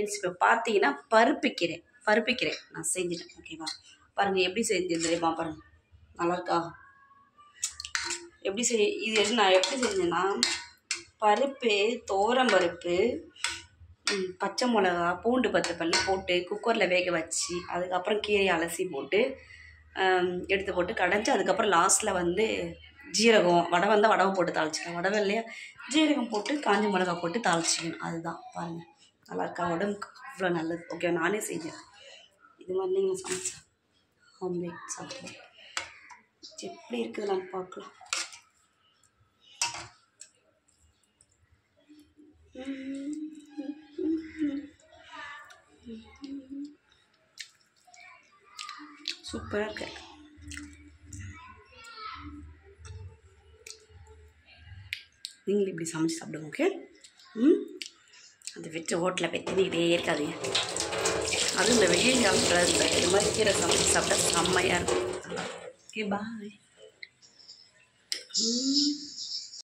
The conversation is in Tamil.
ஃப்ரெண்ட்ஸ் இப்போ பார்த்தீங்கன்னா பருப்பிக்கிறேன் நான் செஞ்சுட்டேன். ஓகேவா, பாருங்கள் எப்படி செஞ்சேன் தெரியுமா? பாருங்கள், நல்லா இருக்கா? எப்படி இது நான் எப்படி செஞ்சேன்னா, பருப்பு, துவரம்பருப்பு, பச்சை மிளகா, பூண்டு 10 பல்லு போட்டு குக்கரில் வேக வச்சு, அதுக்கப்புறம் கீரையை அலசி போட்டு எடுத்து போட்டு கடைஞ்சி, அதுக்கப்புறம் லாஸ்ட்டில் வந்து ஜீரகம், வடை வந்தால் வடவை போட்டு தாளிச்சிக்கலாம், வடவை இல்லையா ஜீரகம் போட்டு காஞ்ச மிளகா போட்டு தாளிச்சிக்கணும். அதுதான் பாருங்கள், நல்லா இருக்கா? உடம்புக்கு அவ்வளோ நல்லது. ஓகே, நானே செஞ்சேன். இது மாதிரி நீங்கள் சமைச்சா ஹோம்மேட் சாப்பிடுவோம். எப்படி இருக்குது நம்ம பார்க்கலாம். சூப்பராக இருக்கு. நீங்களும் இப்படி சமைச்சு சாப்பிடுங்க. ஓகே, அதை வச்சு ஹோட்டலில் போய் தின்னிக்கிட்டே இருக்காதீங்க. அதுவும் இந்த வெயில் காலத்தில் இது மாதிரி கீரை சமைச்சு சாப்பிட்டா செம்மையாக இருக்கும். ஓகே, பாய்.